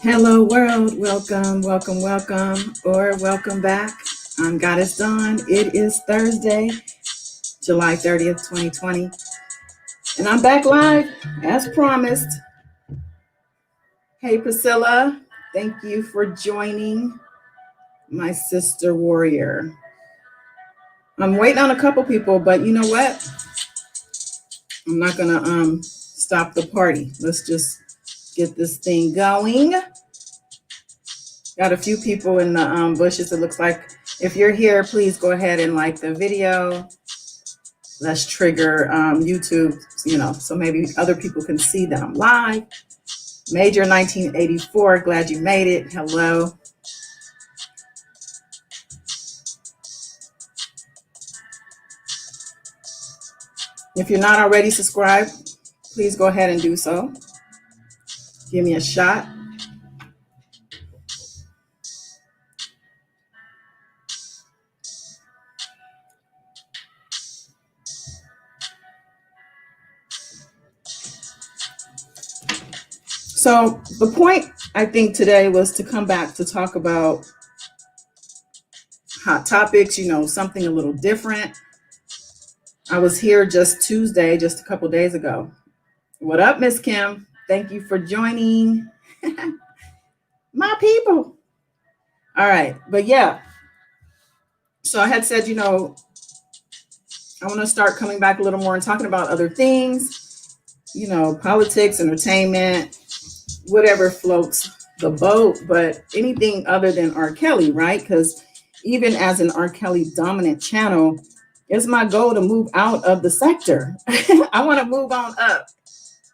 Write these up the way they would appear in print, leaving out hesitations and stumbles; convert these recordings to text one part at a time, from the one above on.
Hello world, welcome, or welcome back. I'm Goddess Dawn. It is Thursday, July 30th, 2020, and I'm back live as promised. Hey Priscilla, thank you for joining my sister warrior. I'm waiting on a couple people, but you know what? I'm not gonna stop the party. Let's just get this thing going. Got a few people in the bushes. It looks like if you're here, please go ahead and like the video. Let's trigger YouTube, so maybe other people can see that I'm live. Major 1984, glad you made it. Hello. If you're not already subscribed, please go ahead and do so. Give me a shot. So the point I think today was to come back to talk about hot topics, something a little different. I was here just Tuesday, just a couple days ago. What up, Miss Kim? Thank you for joining. My people. All right. But yeah. So I had said, I want to start coming back a little more and talking about other things, politics, entertainment, whatever floats the boat, but anything other than R. Kelly, right? Because even as an R. Kelly dominant channel, it's my goal to move out of the sector. I want to move on up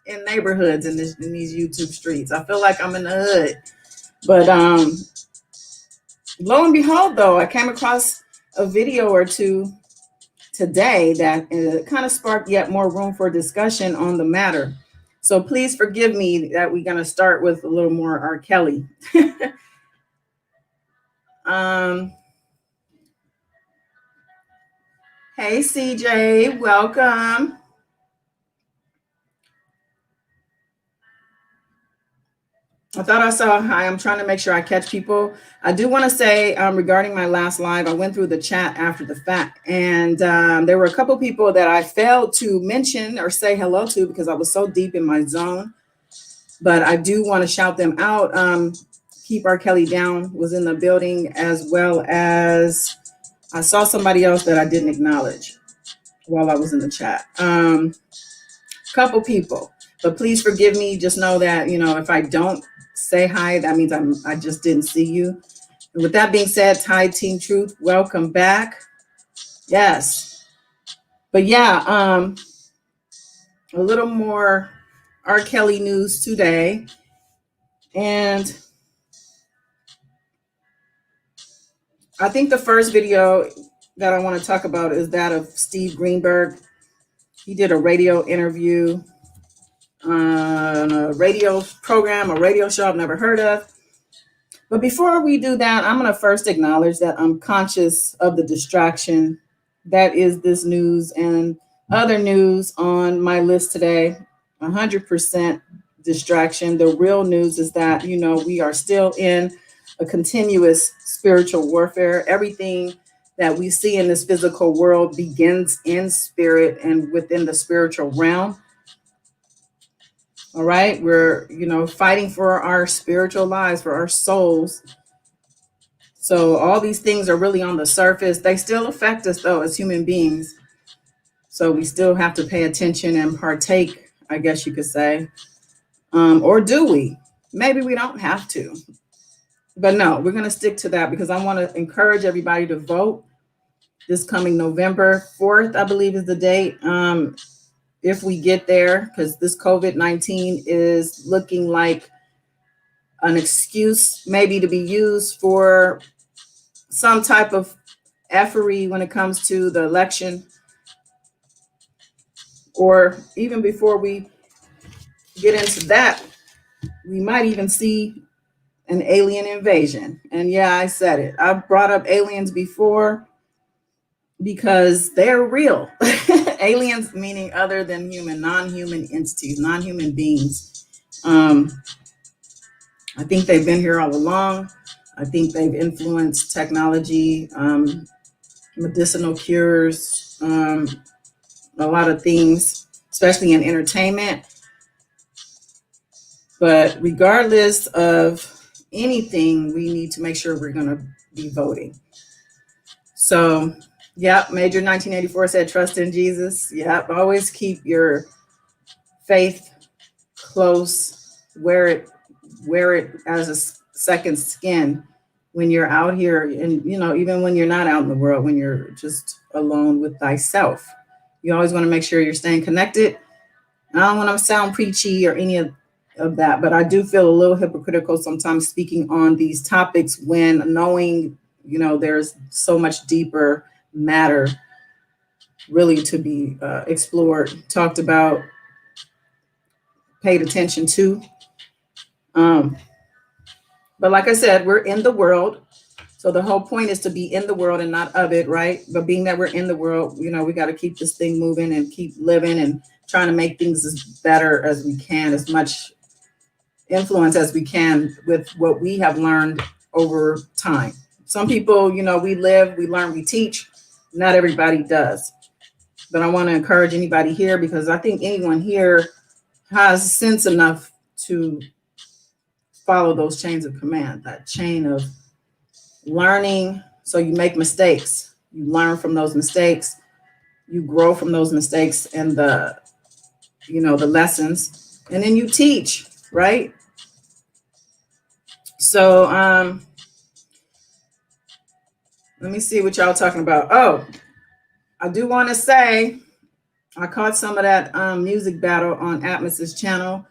in neighborhoods in these YouTube streets. I feel like I'm in the hood. But lo and behold, though, I came across a video or two today that kind of sparked yet more room for discussion on the matter. So please forgive me that we're going to start with a little more R. Kelly. Hey, CJ, welcome. I thought I saw hi. I'm trying to make sure I catch people. I do want to say regarding my last live, I went through the chat after the fact, and there were a couple people that I failed to mention or say hello to because I was so deep in my zone. But I do want to shout them out. Keep R. Kelly Down was in the building, as well as I saw somebody else that I didn't acknowledge while I was in the chat. Couple people, but please forgive me. Just know that, if I don't say hi, that means I just didn't see you. And with that being said, Tide Team Truth, welcome back. Yes. But yeah, a little more R. Kelly news today. And I think the first video that I want to talk about is that of Steve Greenberg. He did a radio interview on a radio program, a radio show I've never heard of. But before we do that, I'm going to first acknowledge that I'm conscious of the distraction that is this news and other news on my list today. 100% distraction. The real news is that, we are still in a continuous spiritual warfare. Everything that we see in this physical world begins in spirit and within the spiritual realm. All right. We're, fighting for our spiritual lives, for our souls. So all these things are really on the surface. They still affect us, though, as human beings. So we still have to pay attention and partake, I guess you could say. Or do we? Maybe we don't have to. But no, we're going to stick to that because I want to encourage everybody to vote this coming November 4th, I believe is the date. If we get there, because this COVID-19 is looking like an excuse maybe to be used for some type of effery when it comes to the election, or even before we get into that, we might even see an alien invasion. And yeah, I said it. I've brought up aliens before because they're real. Aliens meaning other than human, non-human entities, non-human beings. I think they've been here all along. I think they've influenced technology, medicinal cures, a lot of things, especially in entertainment. But regardless of anything, we need to make sure we're going to be voting. So, yep, Major 1984 said, trust in Jesus. Yep, always keep your faith close, wear it as a second skin when you're out here, and even when you're not out in the world, when you're just alone with thyself. You always want to make sure you're staying connected. I don't want to sound preachy or any of that, but I do feel a little hypocritical sometimes speaking on these topics when knowing, there's so much deeper matter really to be explored, talked about, paid attention to. But like I said, we're in the world. So the whole point is to be in the world and not of it, right? But being that we're in the world, we got to keep this thing moving and keep living and trying to make things as better as we can, as much influence as we can with what we have learned over time. Some people, we live, we learn, we teach. Not everybody does. But I want to encourage anybody here, because I think anyone here has sense enough to follow those chains of command, that chain of learning. So you make mistakes, you learn from those mistakes, you grow from those mistakes and the lessons, and then you teach, right? So let me see what y'all talking about. Oh, I do want to say I caught some of that music battle on Atmos's channel.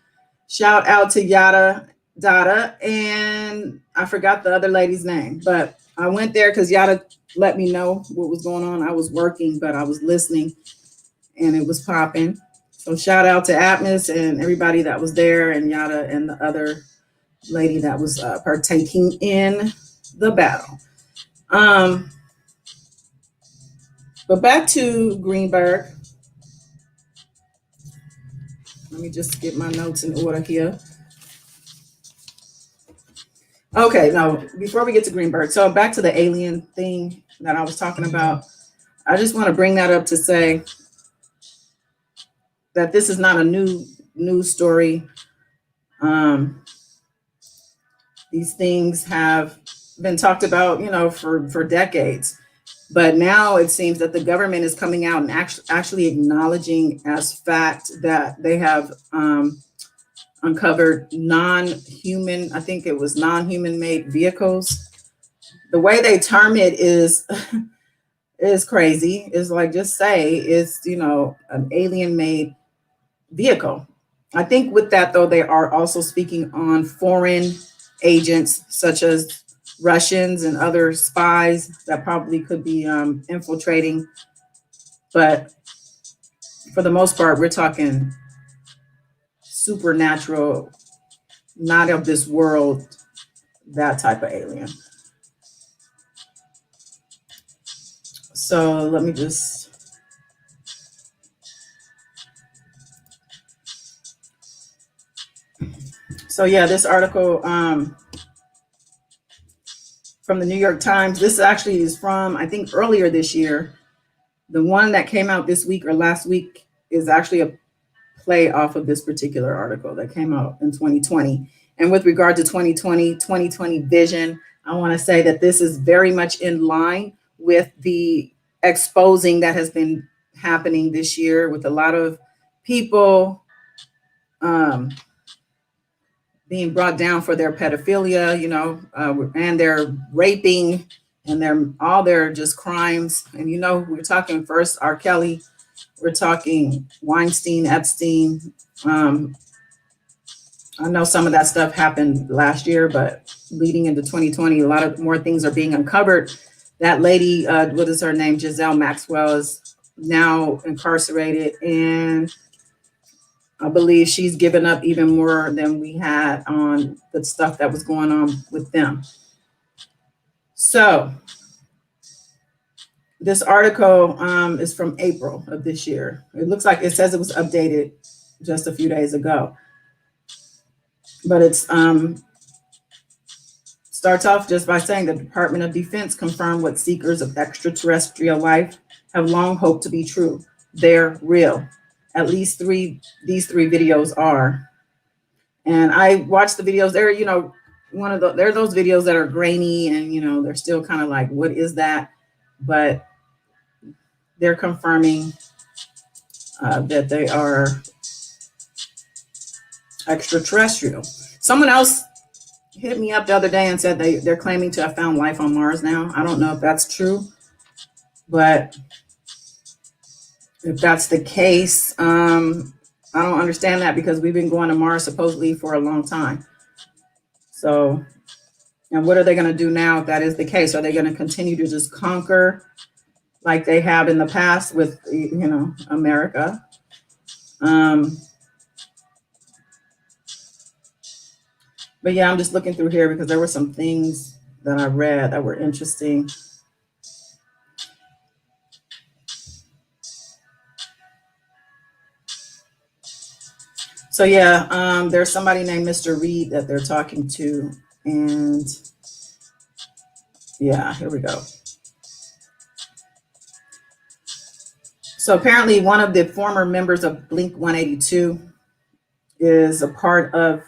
Shout out to Yada Dada, and I forgot the other lady's name, but I went there because Yada let me know what was going on. I was working, but I was listening, and it was popping. So shout out to Atmos and everybody that was there, and Yada and the other lady that was partaking in the battle. But back to Greenberg. Let me just get my notes in order here. Okay, now before we get to Greenberg, so back to the alien thing that I was talking about. I just want to bring that up to say that this is not a new news story. These things have been talked about, for decades. But now it seems that the government is coming out and actually acknowledging as fact that they have uncovered non-human, I think it was non-human made vehicles. The way they term it is crazy. It's like, just say it's, an alien made vehicle. I think with that, though, they are also speaking on foreign agents such as Russians and other spies that probably could be infiltrating. But for the most part, we're talking supernatural, not of this world, that type of alien. So let me just. So yeah, this article from the New York Times, this actually is from, I think, earlier this year. The one that came out this week or last week is actually a play off of this particular article that came out in 2020. And with regard to 2020 vision, I want to say that this is very much in line with the exposing that has been happening this year, with a lot of people being brought down for their pedophilia, and their raping and all their just crimes. And, we're talking first R. Kelly, we're talking Weinstein, Epstein. I know some of that stuff happened last year, but leading into 2020, a lot of more things are being uncovered. That lady, what is her name? Giselle Maxwell is now incarcerated, and I believe she's given up even more than we had on the stuff that was going on with them. So this article is from April of this year. It looks like it says it was updated just a few days ago. But it's starts off just by saying the Department of Defense confirmed what seekers of extraterrestrial life have long hoped to be true. They're real. At least these three videos are. And I watched the videos. They're, they're those videos that are grainy and, they're still kind of like, what is that? But they're confirming that they are extraterrestrial. Someone else hit me up the other day and said they're claiming to have found life on Mars now. I don't know if that's true, but if that's the case, I don't understand that because we've been going to Mars supposedly for a long time. So, and what are they going to do now if that is the case? Are they going to continue to just conquer like they have in the past with, America? But yeah, I'm just looking through here because there were some things that I read that were interesting. So yeah, there's somebody named Mr. Reed that they're talking to, and yeah, here we go. So apparently one of the former members of Blink 182 is a part of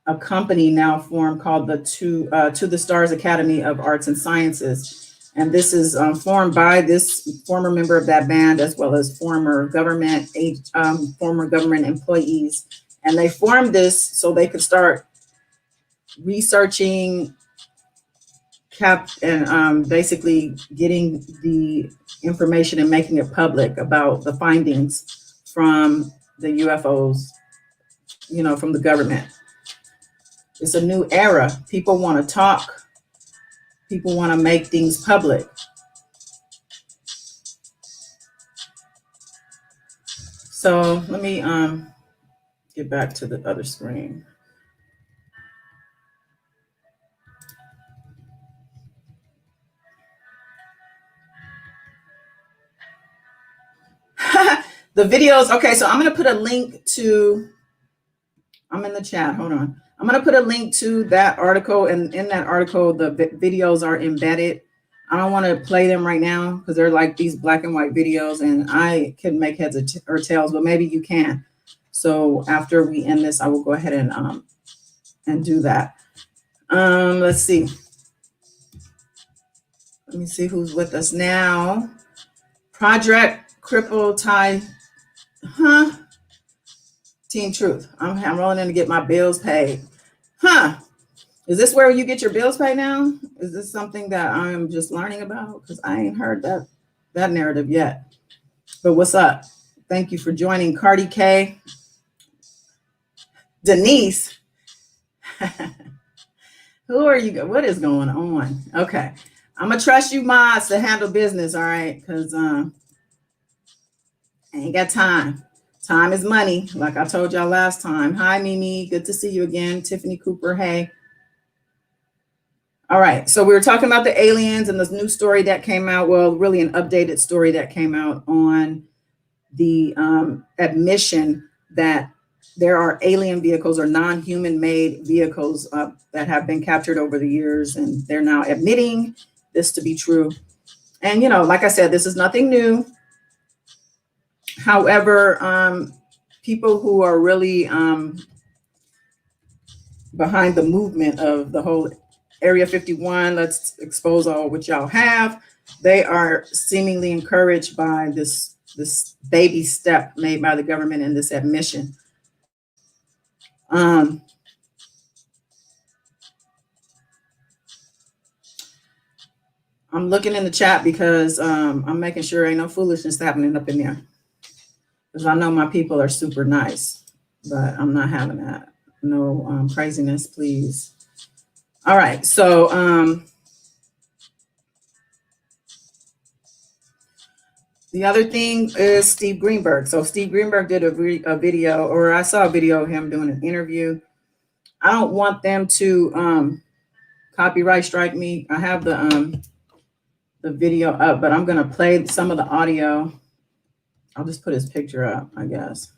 a company now formed called the To the Stars Academy of Arts and Sciences. And this is formed by this former member of that band, as well as former government employees. And they formed this so they could start researching and basically getting the information and making it public about the findings from the UFOs, from the government. It's a new era. People want to talk. People want to make things public. So let me get back to the other screen. The videos. Okay, so I'm going to put a link to, I'm in the chat. Hold on. I'm going to put a link to that article. And in that article, the videos are embedded. I don't want to play them right now because they're like these black and white videos and I can make heads or tails, but maybe you can. So after we end this, I will go ahead and do that. Let's see. Let me see who's with us now. Project Cripple Tie. Team Truth. I'm rolling in to get my bills paid. Is this where you get your bills paid now? Is this something that I'm just learning about? Because I ain't heard that narrative yet. But what's up? Thank you for joining. Cardi K. Denise. Who are you? What is going on? Okay. I'm going to trust you mods to handle business, all right? Because I ain't got time. Time is money, like I told y'all last time. Hi, Mimi. Good to see you again. Tiffany Cooper, hey. All right, so we were talking about the aliens and this new story that came out. Well, really an updated story that came out on the admission that there are alien vehicles or non-human made vehicles that have been captured over the years, and they're now admitting this to be true. And, like I said, this is nothing new. However, people who are really behind the movement of the whole Area 51, let's expose all what y'all have, they are seemingly encouraged by this baby step made by the government in this admission. I'm looking in the chat because I'm making sure ain't no foolishness happening up in there. Because I know my people are super nice, but I'm not having that. No craziness, please. All right, so the other thing is Steve Greenberg. So Steve Greenberg did a video, or I saw a video of him doing an interview. I don't want them to copyright strike me. I have the video up, but I'm gonna play some of the audio. I'll just put his picture up, I guess.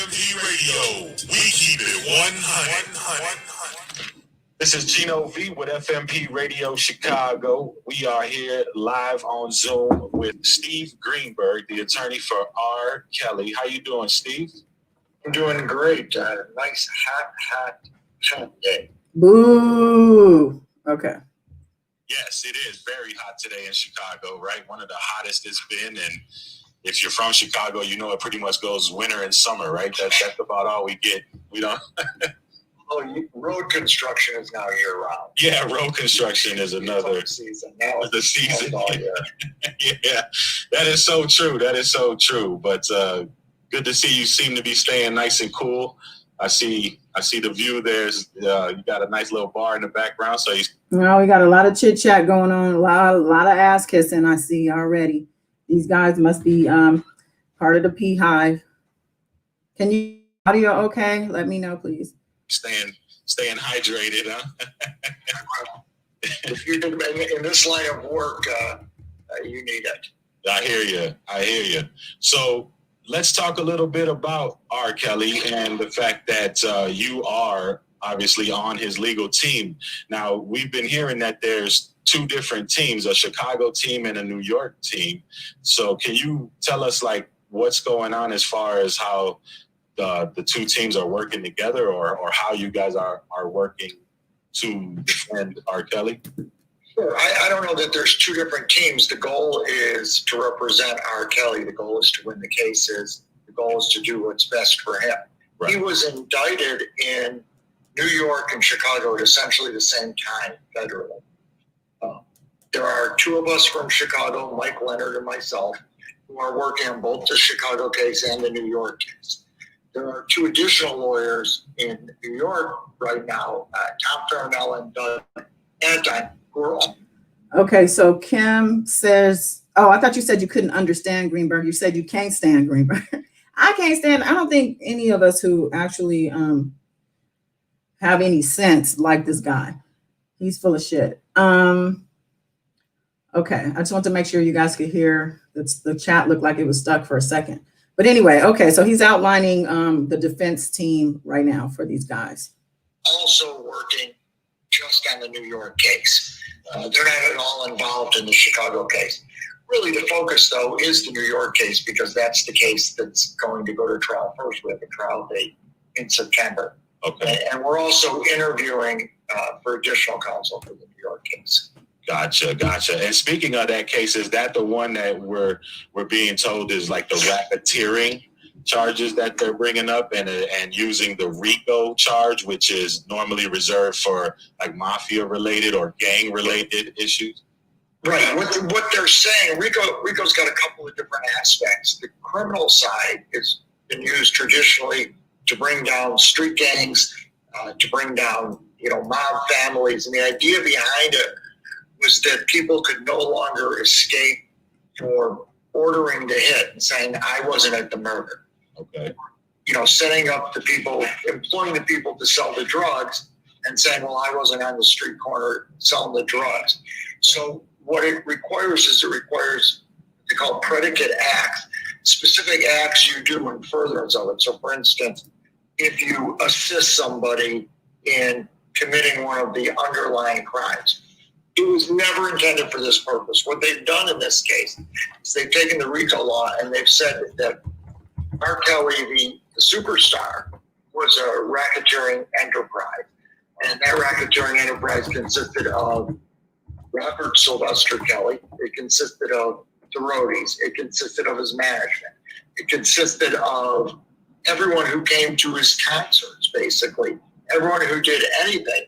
FMP Radio. We keep it 100. This is Gino V with FMP Radio Chicago. We are here live on Zoom with Steve Greenberg, the attorney for R. Kelly. How you doing, Steve? I'm doing great. Nice hot day. Boo. Okay. Yes, it is very hot today in Chicago, right? One of the hottest it's been. And if you're from Chicago, you know it pretty much goes winter and summer, right? That's about all we get. We don't. Road construction is now year round. Yeah, road construction is another season. Now the season. All year. Yeah, that is so true. That is so true. But good to see you seem to be staying nice and cool. I see the view. There's you got a nice little bar in the background. So well, we got a lot of chit chat going on. A lot of ass kissing. I see already. These guys must be part of the P Hive. Can you audio okay? Let me know, please. Staying hydrated, huh? If you're in this line of work, you need it. I hear you. So let's talk a little bit about R. Kelly and the fact that you are obviously on his legal team. Now, we've been hearing that there's two different teams, a Chicago team and a New York team. So can you tell us like what's going on as far as how the two teams are working together or how you guys are working to defend R. Kelly? Sure. I don't know that there's two different teams. The goal is to represent R. Kelly. The goal is to win the cases. The goal is to do what's best for him. Right. He was indicted in New York and Chicago at essentially the same time federally. There are two of us from Chicago, Mike Leonard and myself, who are working on both the Chicago case and the New York case. There are two additional lawyers in New York right now, Tom Farnell and Doug Antine, who are all. Okay, so Kim says, oh, I thought you said you couldn't understand Greenberg. You said you can't stand Greenberg. I can't stand, I don't think any of us who actually have any sense like this guy. He's full of shit. Okay, I just want to make sure you guys could hear. The chat looked like it was stuck for a second. But anyway, okay, so he's outlining the defense team right now for these guys. Also working just on the New York case. They're not at all involved in the Chicago case. Really, the focus, though, is the New York case because that's the case that's going to go to trial first. We have a trial date in September. Okay. And we're also interviewing for additional counsel for the New York case. Gotcha. And speaking of that case, is that the one that we're being told is like the racketeering charges that they're bringing up and using the RICO charge, which is normally reserved for like mafia related or gang related issues? Right. What they're saying, RICO's got a couple of different aspects. The criminal side has been used traditionally to bring down street gangs, to bring down mob families, and the idea behind it was that people could no longer escape for ordering the hit and saying, I wasn't at the murder. Okay. Setting up the people, employing the people to sell the drugs and saying, well, I wasn't on the street corner selling the drugs. So what it requires is they call predicate acts, specific acts you do in furtherance of it. So for instance, if you assist somebody in committing one of the underlying crimes, it was never intended for this purpose. What they've done in this case is they've taken the RICO law and they've said that R. Kelly, the superstar, was a racketeering enterprise. And that racketeering enterprise consisted of Robert Sylvester Kelly. It consisted of the roadies. It consisted of his management. It consisted of everyone who came to his concerts, basically. Everyone who did anything.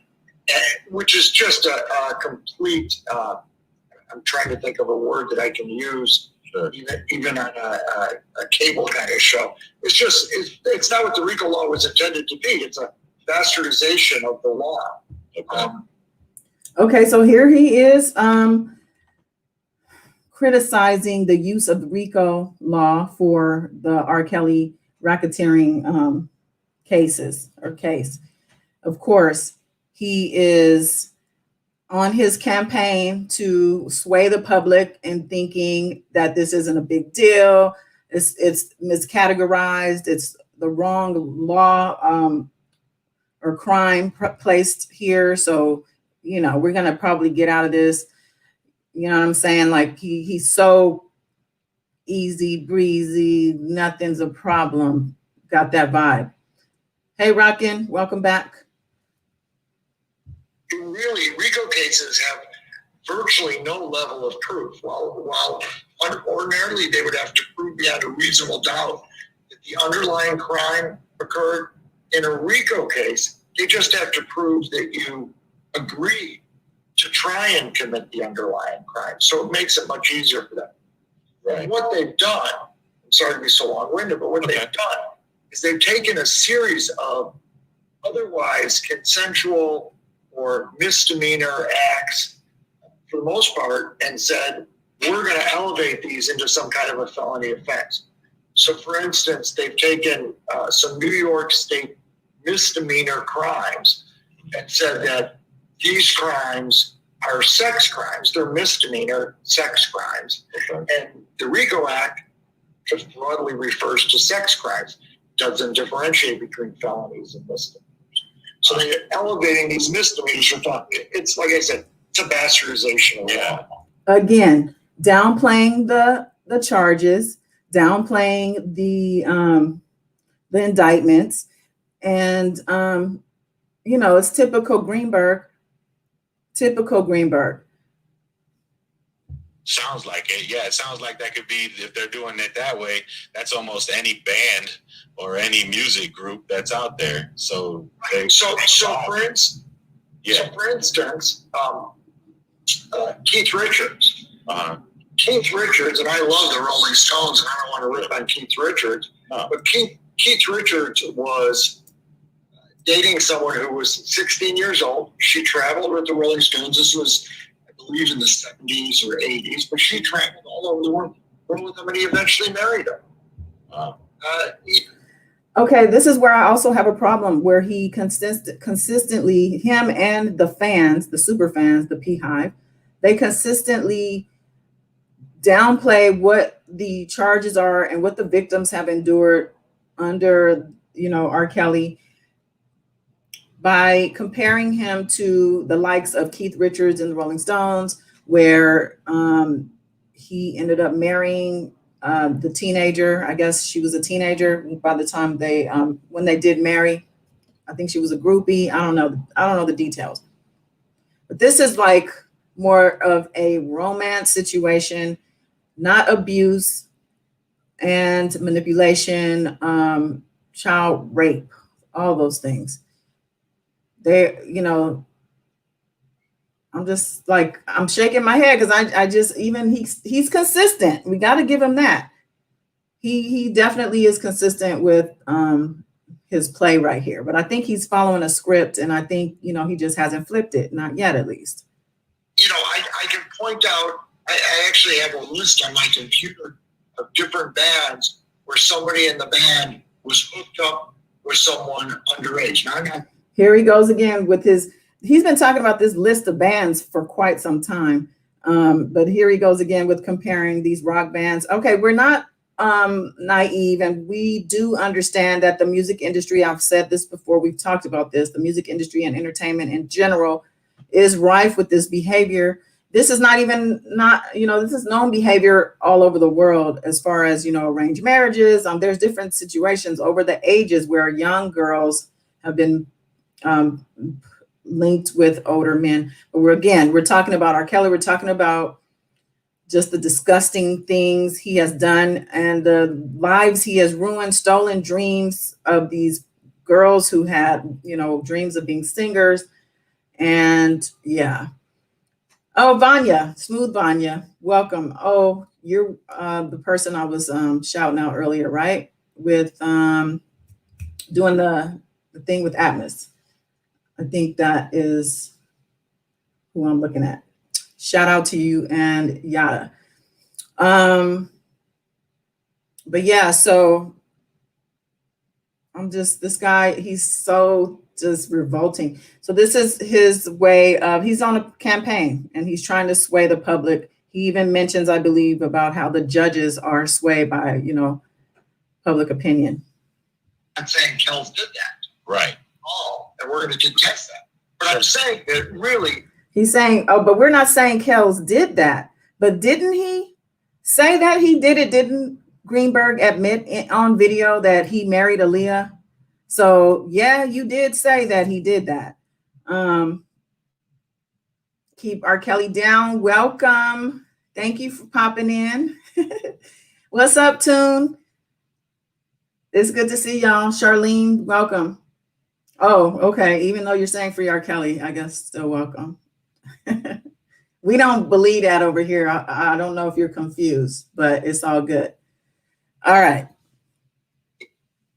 Which is just a complete, I'm trying to think of a word that I can use, sure, even on a cable kind of show. It's not what the RICO law was intended to be. It's a bastardization of the law. Okay. Okay, so here he is criticizing the use of the RICO law for the R. Kelly racketeering case. Of course, he is on his campaign to sway the public and thinking that this isn't a big deal. It's miscategorized. It's the wrong law or crime placed here. So, we're going to probably get out of this. You know what I'm saying? Like he's so easy breezy. Nothing's a problem. Got that vibe. Hey, Rockin', welcome back. Really, RICO cases have virtually no level of proof. While ordinarily they would have to prove beyond a reasonable doubt that the underlying crime occurred. In a RICO case, they just have to prove that you agree to try and commit the underlying crime. So it makes it much easier for them. Right. And what they've done, I'm sorry to be so long-winded, but what they've done is they've taken a series of otherwise consensual or misdemeanor acts, for the most part, and said, we're going to elevate these into some kind of a felony offense. So, for instance, they've taken some New York State misdemeanor crimes and said that these crimes are sex crimes. They're misdemeanor sex crimes. And the RICO Act just broadly refers to sex crimes, doesn't differentiate between felonies and misdemeanors. So they're elevating these misdemeanors. It's, like I said, it's a bastardization of law. Again, downplaying the charges, downplaying the indictments, and it's typical Greenberg. Sounds like it. Yeah, it sounds like that could be, if they're doing it that way, that's almost any band or any music group that's out there. So for instance, Keith Richards. Keith Richards, and I love the Rolling Stones, and I don't want to rip on Keith Richards, but Keith Richards was dating someone who was 16 years old. She traveled with the Rolling Stones. This was, I believe, in the 70s or 80s, but she traveled all over the world with them, and he eventually married her. Okay, this is where I also have a problem, where he consistently, him and the fans, the super fans, the Beehive, they consistently downplay what the charges are and what the victims have endured under, R. Kelly, by comparing him to the likes of Keith Richards and the Rolling Stones, where he ended up marrying the teenager. I guess she was a teenager by the time when they did marry. I think she was a groupie. I don't know the details. But this is like more of a romance situation, not abuse and manipulation, child rape, all those things. I'm just like, I'm shaking my head because I just, even he's consistent. We got to give him that. He definitely is consistent with his play right here, but I think he's following a script, and I think, he just hasn't flipped it, not yet at least. I can point out, I actually have a list on my computer of different bands where somebody in the band was hooked up with someone underage. Now, here he goes again with he's been talking about this list of bands for quite some time. But here he goes again with comparing these rock bands. Okay, we're not naive, and we do understand that the music industry, I've said this before, we've talked about this, the music industry and entertainment in general is rife with this behavior. This is this is known behavior all over the world as far as, arranged marriages. There's different situations over the ages where young girls have been linked with older men. But we're talking about R. Kelly. We're talking about just the disgusting things he has done and the lives he has ruined, stolen dreams of these girls who had, dreams of being singers. And yeah. Oh, Vanya, Smooth Vanya, welcome. Oh, you're the person I was shouting out earlier, right? With doing the thing with Atmos. I think that is who I'm looking at. Shout out to you and Yada. But yeah, so this guy, he's so just revolting. So this is his way of, he's on a campaign and he's trying to sway the public. He even mentions, I believe, about how the judges are swayed by, public opinion. I'm saying Kells did that. Right. Oh, and we're going to contest that. But I'm saying that really. He's saying, oh, but we're not saying Kells did that. But didn't he say that he did it? Didn't Greenberg admit on video that he married Aaliyah? So yeah, you did say that he did that. Keep R. Kelly down. Welcome. Thank you for popping in. What's up, Tune? It's good to see y'all. Charlene, welcome. Oh, okay. Even though you're saying free R. Kelly, I guess still welcome. We don't believe that over here. I don't know if you're confused, but it's all good. All right.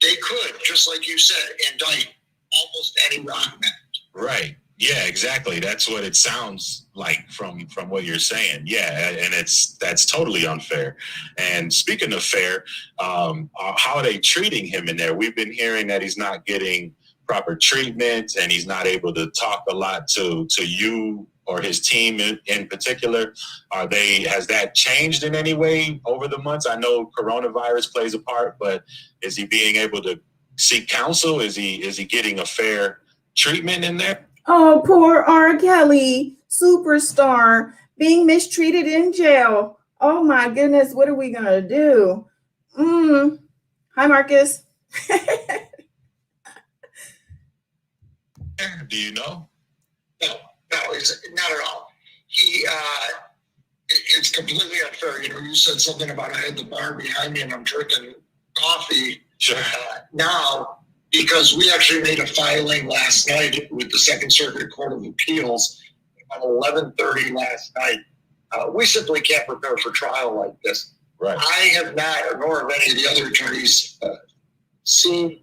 They could, just like you said, indict almost any rock band. Right. Yeah, exactly. That's what it sounds like from what you're saying. Yeah, and that's totally unfair. And speaking of fair, how are they treating him in there? We've been hearing that he's not getting proper treatment and he's not able to talk a lot to you or his team in particular. Has that changed in any way over the months? I know coronavirus plays a part, but is he being able to seek counsel? Is he getting a fair treatment in there? Oh, poor R. Kelly, superstar, being mistreated in jail. Oh my goodness, what are we gonna do? Hi, Marcus. Do you know? No, it's not at all. It's completely unfair. You know, you said something about I had the bar behind me and I'm drinking coffee. Sure. Now, because we actually made a filing last night with the Second Circuit Court of Appeals at 11:30 last night. We simply can't prepare for trial like this. Right. I have not, nor have any of the other attorneys, seen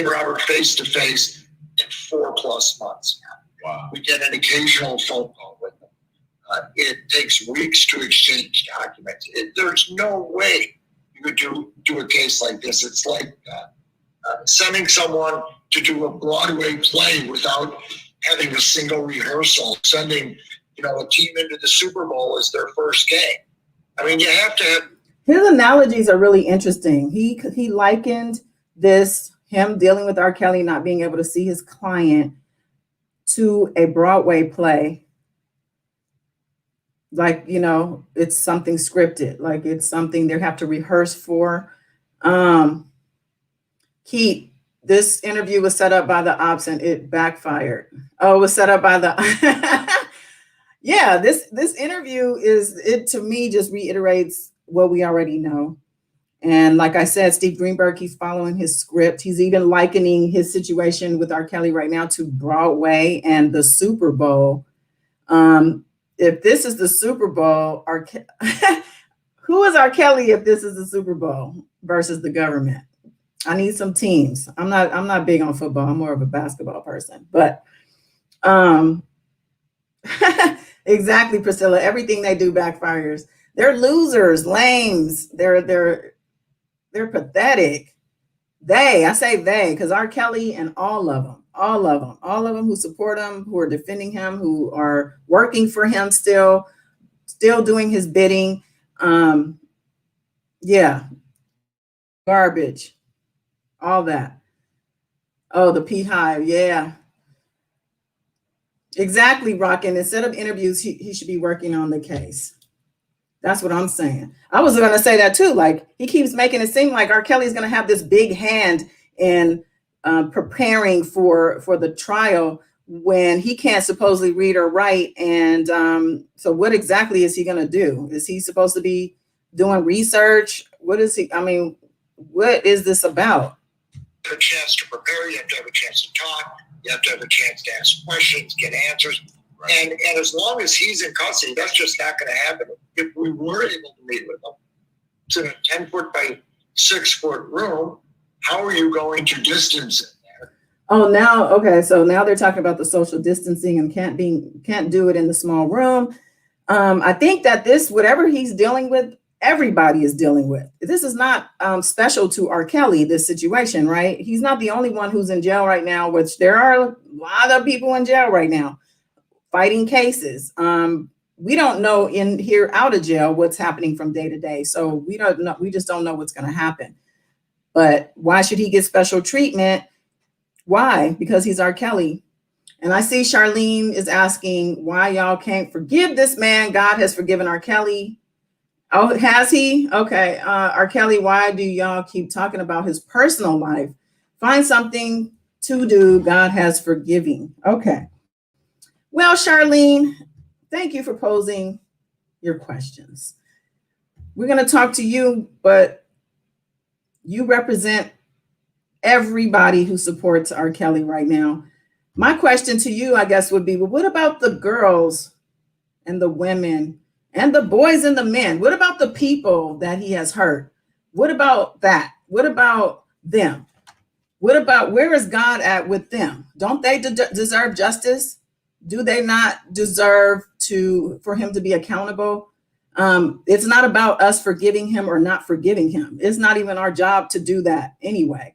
Robert face to face in 4+ months. Wow. We get an occasional phone call with them. It takes weeks to exchange documents. There's no way you could do a case like this. It's like sending someone to do a Broadway play without having a single rehearsal, sending a team into the Super Bowl as their first game. I mean, you have to have. His analogies are really interesting. He likened him dealing with R. Kelly, not being able to see his client, to a Broadway play. Like, it's something scripted, like it's something they have to rehearse for. Keith, this interview was set up by the ops and it backfired. Oh, it was set up by the yeah, this interview to me just reiterates what we already know. And like I said, Steve Greenberg, he's following his script. He's even likening his situation with R. Kelly right now to Broadway and the Super Bowl. If this is the Super Bowl, who is R. Kelly if this is the Super Bowl versus the government? I need some teams. I'm not big on football. I'm more of a basketball person. But exactly, Priscilla. Everything they do backfires. They're losers, lames. They're pathetic. I say they, because R. Kelly and all of them who support him, who are defending him, who are working for him still doing his bidding. Yeah, garbage. All that. Oh, the Pete Hive. Yeah. Exactly, Rockin'. Instead of interviews, he should be working on the case. That's what I'm saying. I was going to say that too. Like, he keeps making it seem like R. Kelly is going to have this big hand in preparing for the trial when he can't supposedly read or write. And so what exactly is he going to do? Is he supposed to be doing research? What is he? I mean, what is this about? A chance to prepare, you have to have a chance to talk, you have to have a chance to ask questions, get answers. Right. And as long as he's in custody, that's just not going to happen. If we were able to meet with him, it's in a 10-foot by 6-foot room, how are you going to distance it there? Oh, now, okay, so now they're talking about the social distancing and can't do it in the small room. I think that whatever he's dealing with, everybody is dealing with. This is not special to R. Kelly, this situation, right? He's not the only one who's in jail right now, which there are a lot of people in jail right now fighting cases. We don't know in here out of jail what's happening from day to day. So we don't know. We just don't know what's going to happen. But why should he get special treatment? Why? Because he's R. Kelly. And I see Charlene is asking why y'all can't forgive this man. God has forgiven R. Kelly. Oh, has he? Okay. R. Kelly, why do y'all keep talking about his personal life? Find something to do. God has forgiven. Okay. Well, Charlene, thank you for posing your questions. We're going to talk to you, but you represent everybody who supports R. Kelly right now. My question to you, I guess, would be, well, what about the girls and the women and the boys and the men? What about the people that he has hurt? What about that? What about them? What about, where is God at with them? Don't they deserve justice? Do they not deserve for him to be accountable? It's not about us forgiving him or not forgiving him. It's not even our job to do that anyway.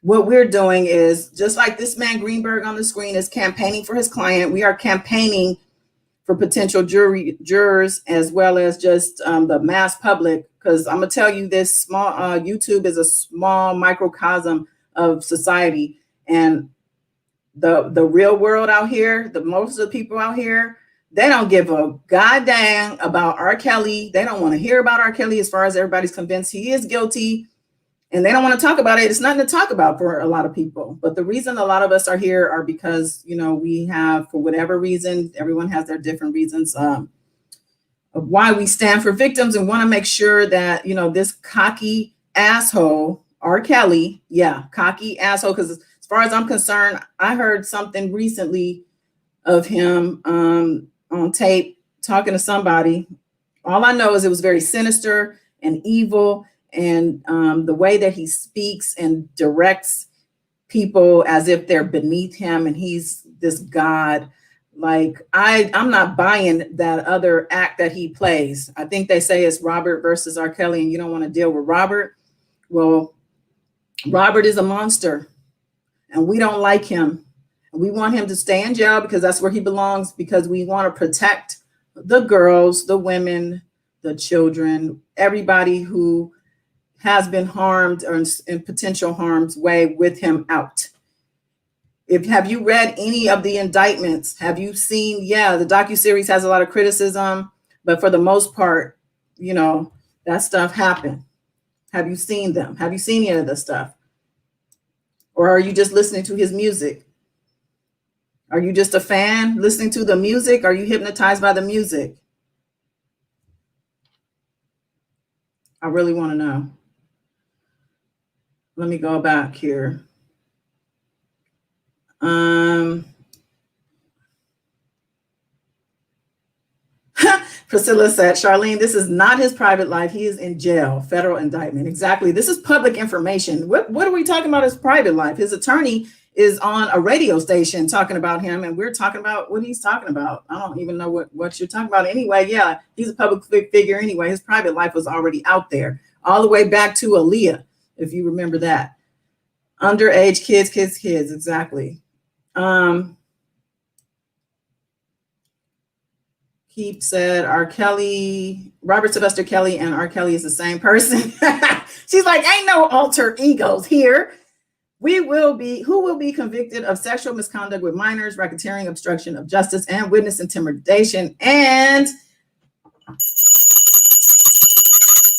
What we're doing is, just like this man Greenberg on the screen is campaigning for his client, we are campaigning for potential jurors, as well as just the mass public. Because I'm gonna tell you this, small YouTube is a small microcosm of society, and the real world out here, most of the people out here, they don't give a goddamn about R. Kelly. They don't want to hear about R. Kelly, as far as everybody's convinced he is guilty. And they don't want to talk about it. It's nothing to talk about for a lot of people. But the reason a lot of us are here are because, we have, for whatever reason, everyone has their different reasons of why we stand for victims, and want to make sure that, this cocky asshole, R. Kelly, cocky asshole, because as far as I'm concerned, I heard something recently of him on tape talking to somebody. All I know is it was very sinister and evil. And the way that he speaks and directs people as if they're beneath him and he's this God, like I'm not buying that other act that he plays. I think they say it's Robert versus R. Kelly, and you don't want to deal with Robert. Well, Robert is a monster, and we don't like him. We want him to stay in jail because that's where he belongs, because we want to protect the girls, the women, the children, everybody who has been harmed or in potential harm's way with him out. Have you read any of the indictments? Have you seen, the docuseries has a lot of criticism, but for the most part, that stuff happened. Have you seen them? Have you seen any of the stuff? Or are you just listening to his music? Are you just a fan listening to the music? Are you hypnotized by the music? I really want to know. Let me go back here. Priscilla said, Charlene, this is not his private life. He is in jail, federal indictment. Exactly. This is public information. What are we talking about his private life? His attorney is on a radio station talking about him, and we're talking about what he's talking about. I don't even know what you're talking about anyway. Yeah, he's a public figure anyway. His private life was already out there, all the way back to Aaliyah, if you remember that. Underage kids, exactly. Keep said R. Kelly, Robert Sylvester Kelly and R. Kelly is the same person. She's like, ain't no alter egos here. Who will be convicted of sexual misconduct with minors, racketeering, obstruction of justice, and witness intimidation. And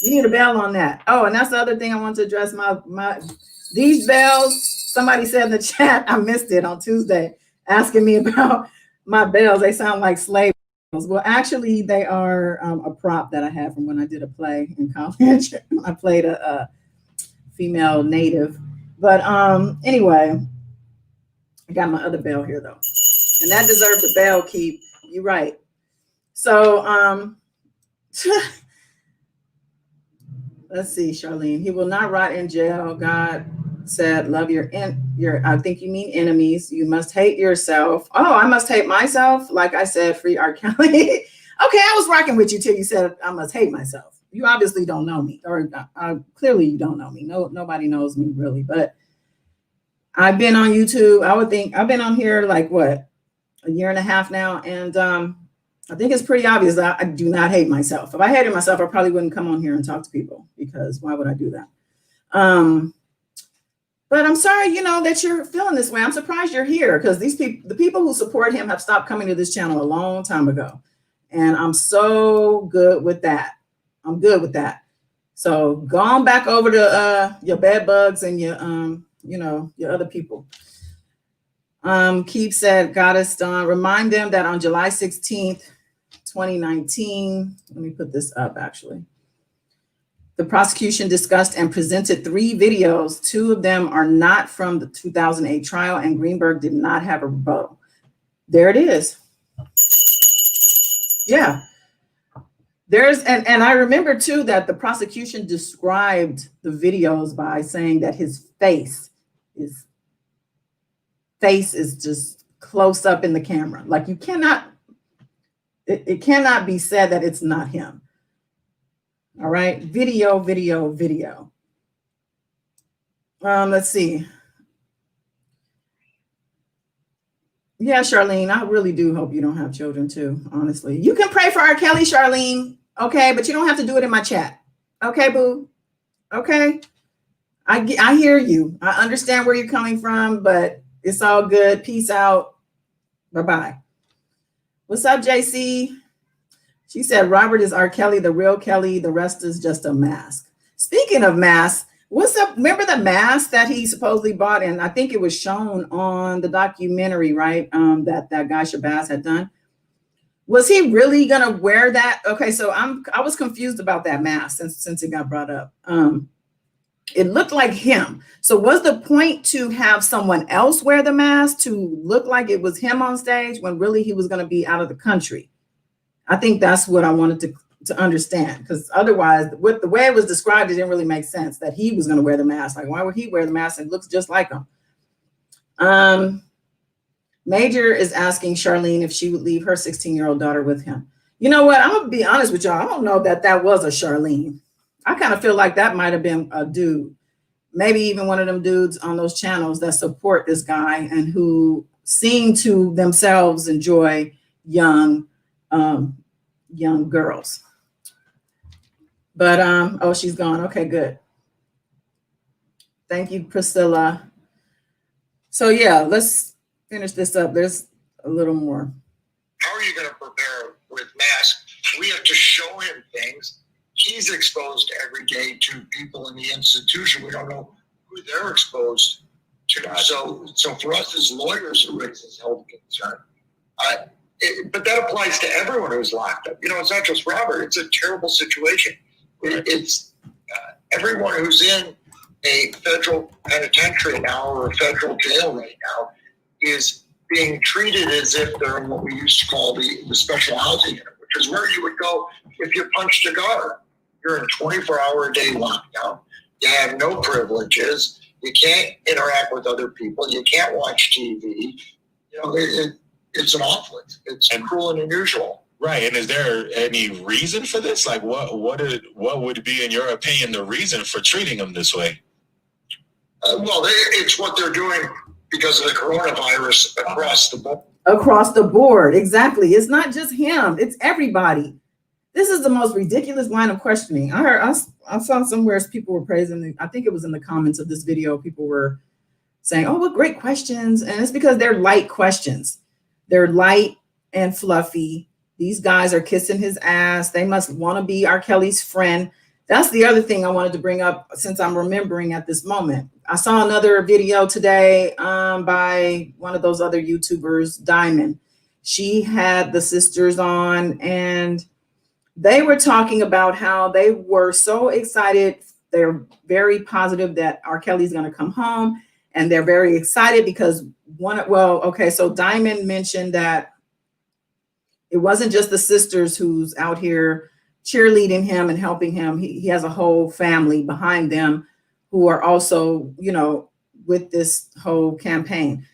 we need a bell on that. Oh, and that's the other thing I want to address. These bells, somebody said in the chat, I missed it on Tuesday, asking me about my bells. They sound like slave bells. Well, actually, they are a prop that I had from when I did a play in college. I played a female native. But anyway, I got my other bell here, though. And that deserved a bell keep. You're right. So let's see, Charlene. He will not rot in jail. God said, love your, I think you mean enemies. You must hate yourself. Oh, I must hate myself. Like I said, free R. Kelly. Okay, I was rocking with you till you said I must hate myself. You obviously don't know me, or clearly you don't know me. Nobody knows me really, but I've been on YouTube. I would think I've been on here like what, a year and a half now. And I think it's pretty obvious that I do not hate myself. If I hated myself, I probably wouldn't come on here and talk to people, because why would I do that? But I'm sorry, that you're feeling this way. I'm surprised you're here because the people who support him have stopped coming to this channel a long time ago. And I'm so good with that. I'm good with that. So go on back over to your bed bugs and your other people. Keith said, Goddess Dawn, remind them that on July 16th, 2019, let me put this up actually. The prosecution discussed and presented 3 videos. 2 of them are not from the 2008 trial, and Greenberg did not have a rebuttal. There it is. Yeah. And I remember too that the prosecution described the videos by saying that his face is just close up in the camera. Like it cannot be said that it's not him. All right, video. Let's see. Yeah, Charlene, I really do hope you don't have children too, honestly. You can pray for R. Kelly, Charlene, okay? But you don't have to do it in my chat. Okay, boo? Okay? I hear you. I understand where you're coming from, but it's all good. Peace out. Bye-bye. What's up, JC? She said, Robert is R. Kelly, the real Kelly. The rest is just a mask. Speaking of masks, what's up? Remember the mask that he supposedly bought? And I think it was shown on the documentary, right? That guy Shabazz had done. Was he really going to wear that? Okay, so I was confused about that mask since it got brought up. It looked like him. So was the point to have someone else wear the mask to look like it was him on stage when really he was going to be out of the country? I think that's what I wanted to understand, because otherwise, with the way it was described, it didn't really make sense that he was going to wear the mask. Like, why would he wear the mask? It looks just like him. Major is asking Charlene if she would leave her 16-year-old daughter with him. You know what? I'm going to be honest with y'all. I don't know that was a Charlene. I kind of feel like that might have been a dude, maybe even one of them dudes on those channels that support this guy and who seem to themselves enjoy young girls. But oh, she's gone. Okay, good. Thank you, Priscilla. So yeah, let's finish this up. There's a little more. How are you going to prepare with masks? We have to show him things. He's exposed every day to people in the institution. We don't know who they're exposed to. So for us as lawyers, it raises health concern. But that applies to everyone who's locked up. It's not just Robert. It's a terrible situation. It's everyone who's in a federal penitentiary now or a federal jail right now is being treated as if they're in what we used to call the special housing unit, which is where you would go if you punched a guard. You're in 24-hour-a-day lockdown. You have no privileges. You can't interact with other people. You can't watch TV. It's an awful. It's cruel and unusual. Right. And is there any reason for this? Like, what would be, in your opinion, the reason for treating them this way? Well, it's what they're doing because of the coronavirus across the board. Across the board, exactly. It's not just him. It's everybody. This is the most ridiculous line of questioning. I saw somewhere people were praising. I think it was in the comments of this video. People were saying, "Oh, what great questions!" And it's because they're light questions. They're light and fluffy. These guys are kissing his ass. They must want to be R. Kelly's friend. That's the other thing I wanted to bring up since I'm remembering at this moment. I saw another video today by one of those other YouTubers, Diamond. She had the sisters on and they were talking about how they were so excited. They're very positive that R. Kelly's going to come home. And they're very excited because so Diamond mentioned that it wasn't just the sisters who's out here cheerleading him and helping him. He has a whole family behind them who are also, with this whole campaign.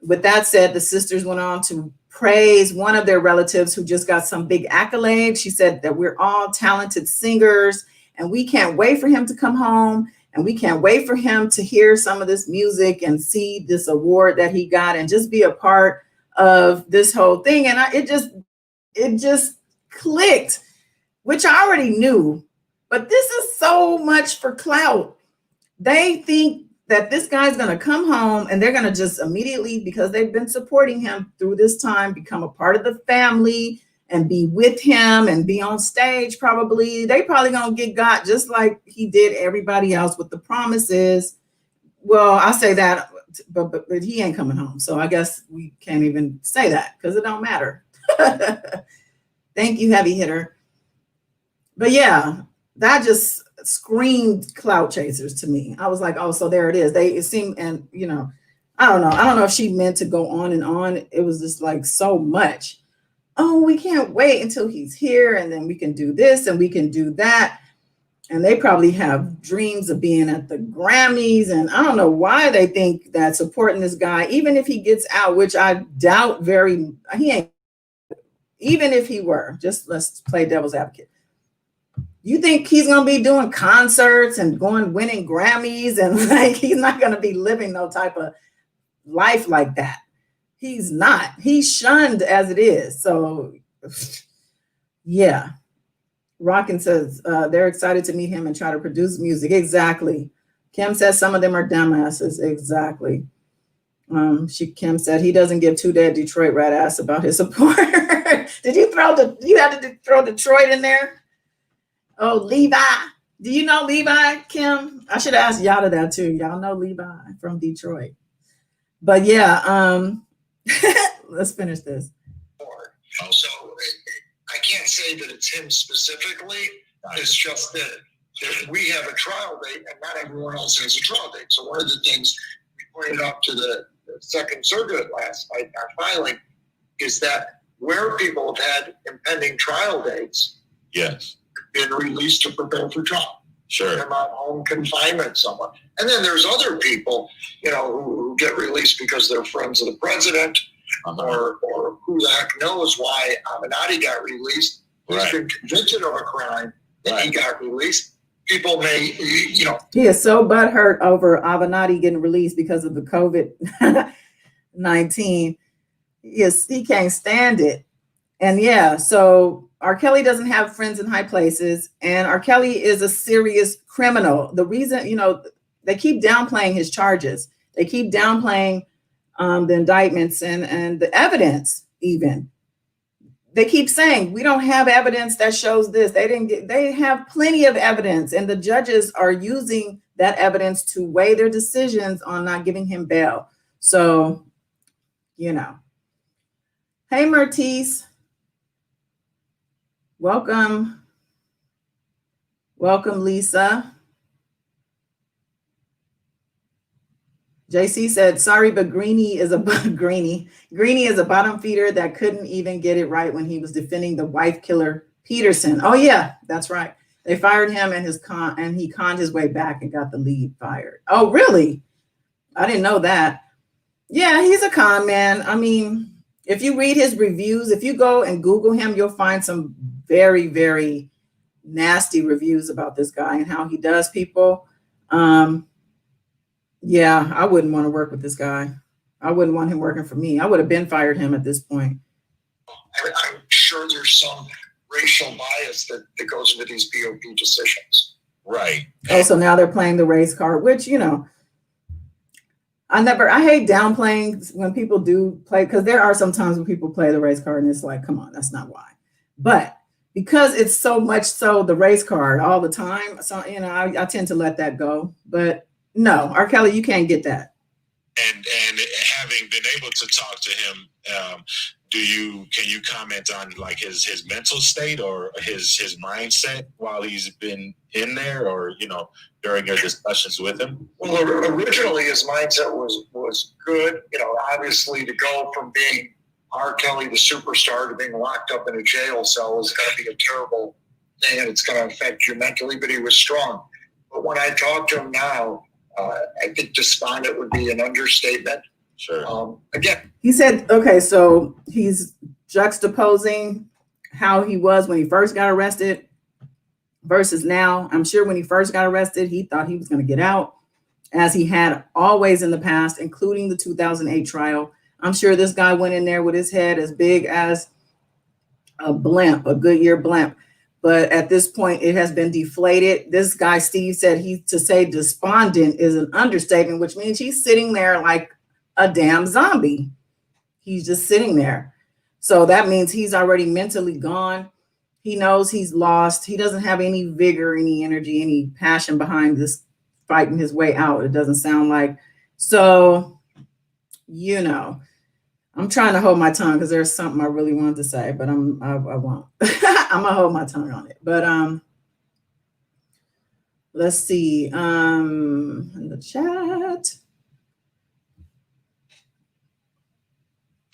With that said, the sisters went on to praise one of their relatives who just got some big accolades. She said that we're all talented singers and we can't wait for him to come home. And we can't wait for him to hear some of this music and see this award that he got and just be a part of this whole thing. And it just clicked, which I already knew. But this is so much for clout. They think that this guy's going to come home and they're going to just immediately, because they've been supporting him through this time, become a part of the family and be with him and be on stage. Probably they probably going to get got just like he did everybody else with the promises. Well, I say that, but he ain't coming home. So I guess we can't even say that because it don't matter. Thank you, heavy hitter. But yeah, that just screamed clout chasers to me. I was like, oh, so there it is. It seemed, and I don't know if she meant to go on and on. It was just like so much. Oh, we can't wait until he's here, and then we can do this and we can do that. And they probably have dreams of being at the Grammys. And I don't know why they think that supporting this guy, even if he gets out, which I doubt he ain't, even if he were, just let's play devil's advocate. You think he's going to be doing concerts and winning Grammys, and like he's not going to be living no type of life like that. He's not. He's shunned as it is. So, yeah. Rockin says they're excited to meet him and try to produce music. Kim says some of them are dumbasses. Exactly. Kim said he doesn't give two dead Detroit rat ass about his support. Did you had to throw Detroit in there? Oh, Levi. Do you know Levi, Kim? I should have asked Yada that too. Y'all know Levi from Detroit. But yeah, let's finish this. So I can't say that it's him specifically. It's just that we have a trial date and not everyone else has a trial date. So one of the things we pointed out to the Second Circuit last night in our filing is that where people have had impending trial dates, yes, been released to prepare for trial. Sure. They're not home confinement somewhere. And then there's other people, who get released because they're friends of the president, or who the heck knows why Avenatti got released. He's been convicted of a crime and he got released. People may, He is so butthurt over Avenatti getting released because of the COVID-19. Yes, he can't stand it. And yeah, so R. Kelly doesn't have friends in high places, and R. Kelly is a serious criminal. The reason, they keep downplaying his charges. They keep downplaying the indictments and the evidence even. They keep saying, we don't have evidence that shows this. They have plenty of evidence, and the judges are using that evidence to weigh their decisions on not giving him bail. So, Hey, Mertice. Welcome. Welcome, Lisa. JC said, sorry, but Greenie is a bottom feeder that couldn't even get it right when he was defending the wife killer Peterson. Oh yeah, that's right. They fired him and he conned his way back and got the lead fired. Oh, really? I didn't know that. Yeah, he's a con man. I mean, if you read his reviews, if you go and Google him, you'll find some very, very nasty reviews about this guy and how he does people. Yeah, I wouldn't want to work with this guy. I wouldn't want him working for me. I would have been fired him at this point. I'm sure there's some racial bias that goes into these BOP decisions. Right. Oh, so now they're playing the race card, which, I hate downplaying when people do play, because there are some times when people play the race card and it's like, come on, that's not why. But because it's so much so the race card all the time, so, I tend to let that go. But no, R. Kelly, you can't get that. And having been able to talk to him, can you comment on like his mental state or his mindset while he's been in there, or during your discussions with him? Well, originally his mindset was good. Obviously to go from being R. Kelly the superstar to being locked up in a jail cell is going to be a terrible thing, and it's going to affect you mentally. But he was strong. But when I talk to him now, I think despondent would be an understatement. Sure. Again, he said, okay, so he's juxtaposing how he was when he first got arrested versus now. I'm sure when he first got arrested, he thought he was going to get out, as he had always in the past, including the 2008 trial. I'm sure this guy went in there with his head as big as a blimp, a Goodyear blimp. but at this point it has been deflated. This guy, Steve, said to say despondent is an understatement, which means he's sitting there like a damn zombie. He's just sitting there. So that means he's already mentally gone. He knows he's lost. He doesn't have any vigor, any energy, any passion behind this fighting his way out. It doesn't sound like. So, I'm trying to hold my tongue because there's something I really wanted to say, but I won't. I'm gonna hold my tongue on it. But let's see. In the chat.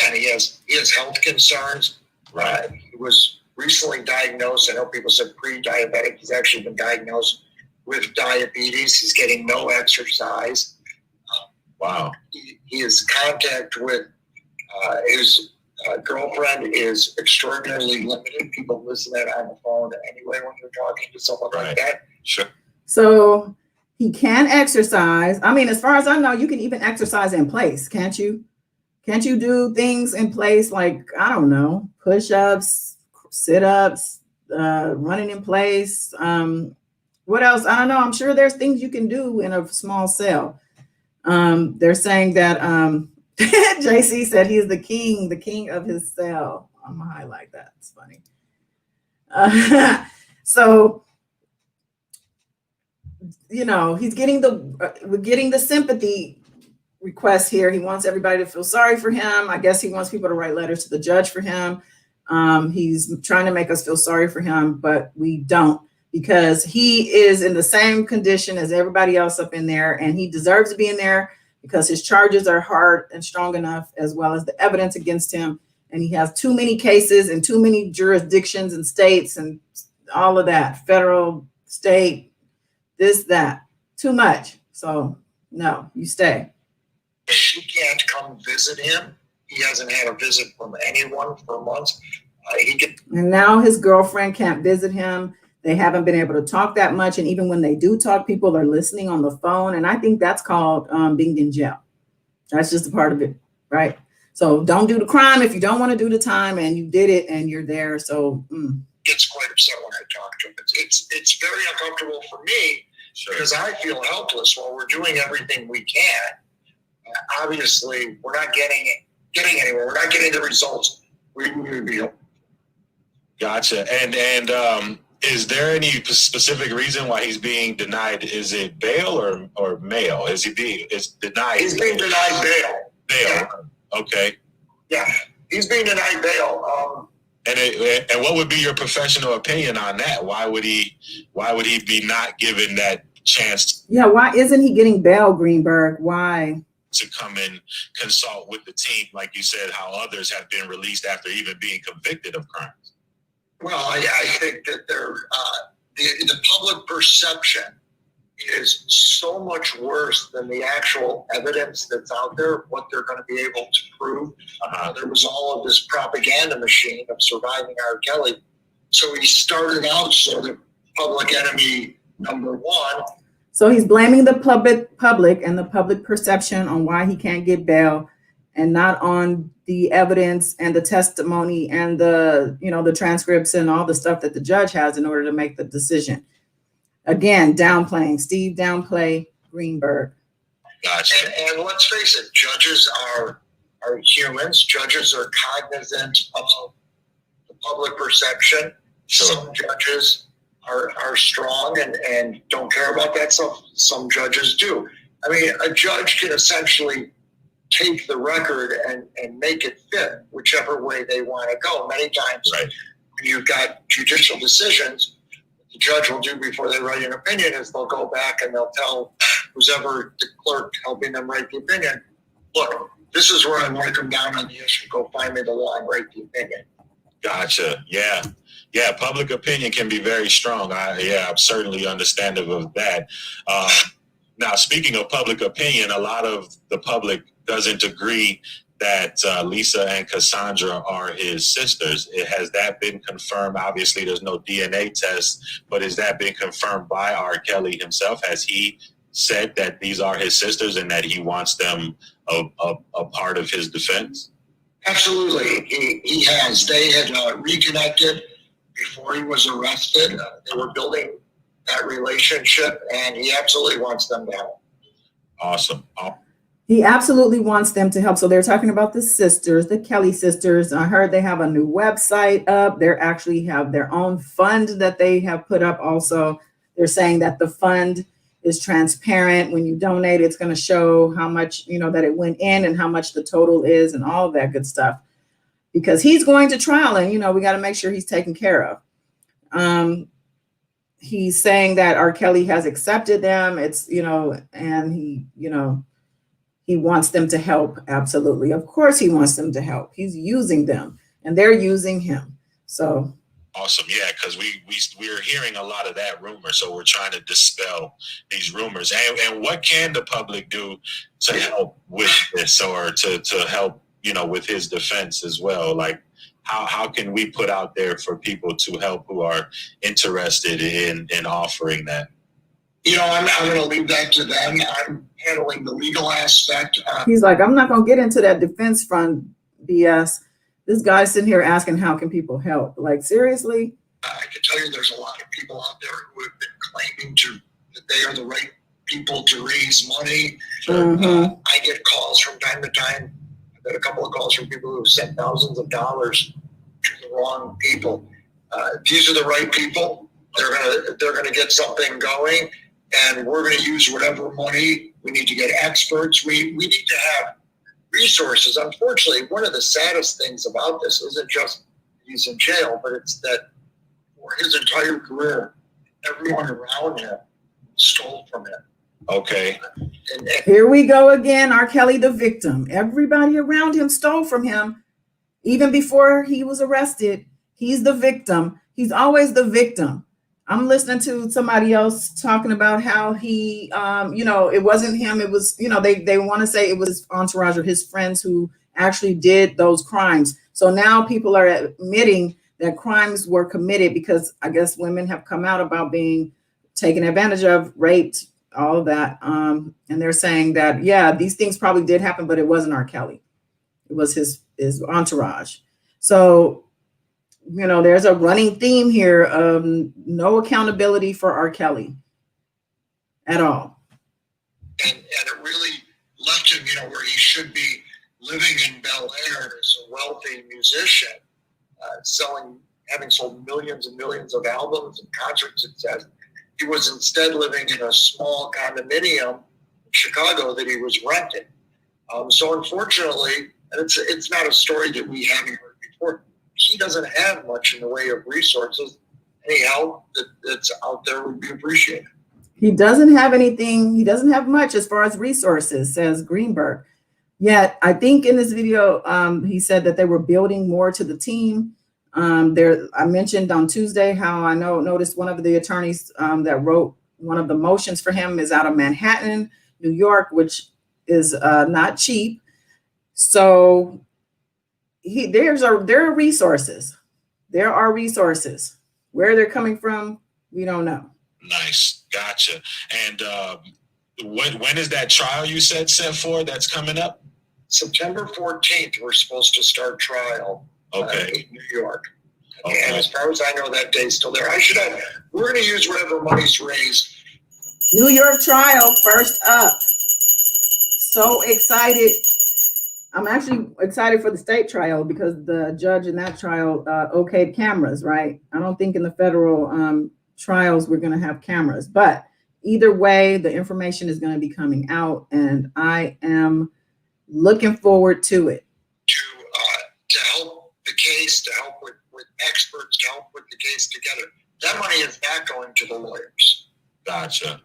And he has health concerns. Right. He was recently diagnosed. I know people said pre-diabetic. He's actually been diagnosed with diabetes. He's getting no exercise. Wow. He is contact with his girlfriend is extraordinarily limited. People listen to that on the phone anyway when you're talking to someone like that. Sure. So he can exercise. I mean, as far as I know, you can even exercise in place, can't you? Can't you do things in place like, I don't know, push-ups, sit-ups, running in place? What else? I don't know. I'm sure there's things you can do in a small cell. They're saying that JC said he's the king of his cell. I'm gonna highlight that. It's funny. So, he's getting we're getting the sympathy request here. He wants everybody to feel sorry for him. I guess he wants people to write letters to the judge for him. He's trying to make us feel sorry for him, but we don't, because he is in the same condition as everybody else up in there, and he deserves to be in there because his charges are hard and strong enough, as well as the evidence against him. And he has too many cases and too many jurisdictions and states and all of that, federal, state, this, that, too much. So no, you stay. She can't come visit him. He hasn't had a visit from anyone for months. And now his girlfriend can't visit him. They haven't been able to talk that much. And even when they do talk, people are listening on the phone. And I think that's called being in jail. That's just a part of it, right? So don't do the crime if you don't want to do the time, and you did it and you're there. So gets quite upset when I talk to him. It's very uncomfortable for me, because I feel helpless while we're doing everything we can. Obviously, we're not getting anywhere. We're not getting the results we need to. Gotcha. And is there any specific reason why he's being denied? Is it bail or mail? Is denied? He's being denied bail. Bail. Yeah. Okay. Yeah, he's being denied bail. And what would be your professional opinion on that? Why would he be not given that chance? Yeah. Why isn't he getting bail, Greenberg? Why? To come and consult with the team, like you said, how others have been released after even being convicted of crimes. Well, I think that the public perception is so much worse than the actual evidence that's out there, what they're going to be able to prove. There was all of this propaganda machine of surviving R. Kelly. So he started out sort of public enemy number one. So he's blaming the public and the public perception on why he can't get bail, and not on the evidence and the testimony and the transcripts and all the stuff that the judge has in order to make the decision. Again, Steve downplay Greenberg. Gotcha. And let's face it, judges are humans. Judges are cognizant of the public perception. Sure. Some judges are strong and don't care about that stuff. Some judges do. I mean, a judge can essentially take the record and make it fit whichever way they want to go. Many times, right, when you've got judicial decisions, the judge will do before they write an opinion is they'll go back and they'll tell who's ever the clerk helping them write the opinion, look, this is where I want to come down on the issue. Go find me the law and write the opinion. Gotcha. Yeah. Yeah. Public opinion can be very strong. I'm certainly understanding of that. Now, speaking of public opinion, a lot of the public doesn't agree that Lisa and Cassandra are his sisters. Has that been confirmed? Obviously, there's no DNA test, but has that been confirmed by R. Kelly himself? Has he said that these are his sisters and that he wants them a part of his defense? Absolutely. He has. They had reconnected before he was arrested. They were building that relationship, and he absolutely wants them to help. Awesome. He absolutely wants them to help. So they're talking about the sisters, the Kelly sisters. I heard they have a new website up. They actually have their own fund that they have put up also. They're saying that the fund is transparent. When you donate, it's going to show how much, that it went in and how much the total is and all of that good stuff. Because he's going to trial and, we got to make sure he's taken care of. He's saying that R. Kelly has accepted them. It's, and he wants them to help. Absolutely. Of course he wants them to help. He's using them and they're using him. So awesome. Yeah, because we're hearing a lot of that rumor. So we're trying to dispel these rumors. And what can the public do to help with this or to help, with his defense as well? Like how can we put out there for people to help who are interested in offering that? I'm going to leave that to them. I'm handling the legal aspect. He's like, I'm not going to get into that defense fund BS. This guy's sitting here asking, how can people help? Like, seriously? I can tell you there's a lot of people out there who have been claiming that they are the right people to raise money. Mm-hmm. I get calls from time to time. I've got a couple of calls from people who have sent thousands of dollars to the wrong people. These are the right people. They're gonna get something going. And we're going to use whatever money. We need to get experts. We need to have resources. Unfortunately, one of the saddest things about this isn't just he's in jail, but it's that for his entire career, everyone around him stole from him. Okay. And here we go again. R. Kelly, the victim. Everybody around him stole from him. Even before he was arrested, he's the victim. He's always the victim. I'm listening to somebody else talking about how he, it wasn't him. It was, they want to say it was his entourage or his friends who actually did those crimes. So now people are admitting that crimes were committed because I guess women have come out about being taken advantage of, raped, all of that. And they're saying that, yeah, these things probably did happen, but it wasn't R. Kelly. It was his entourage. So there's a running theme here of no accountability for R. Kelly at all. And it really left him, where he should be living in Bel Air as a wealthy musician, having sold millions and millions of albums and concert success. He was instead living in a small condominium in Chicago that he was renting. So unfortunately, and it's not a story that we haven't heard before, he doesn't have much in the way of resources. Any help that's out there would be appreciated. He doesn't have anything. He doesn't have much as far as resources, says Greenberg. Yet, I think in this video, he said that they were building more to the team. I mentioned on Tuesday how I noticed one of the attorneys that wrote one of the motions for him is out of Manhattan, New York, which is not cheap. So there are resources. There are resources. Where they're coming from, we don't know. Nice. Gotcha. And when is that trial you said set for that's coming up? September 14th, we're supposed to start trial in New York. Okay. And as far as I know, that day's still there. We're going to use whatever money's raised. New York trial first up. So excited. I'm actually excited for the state trial because the judge in that trial okayed cameras, right? I don't think in the federal trials we're going to have cameras, but either way, the information is going to be coming out, and I am looking forward to it. To help the case, to help with experts, to help put the case together. That money is not going to the lawyers. Gotcha.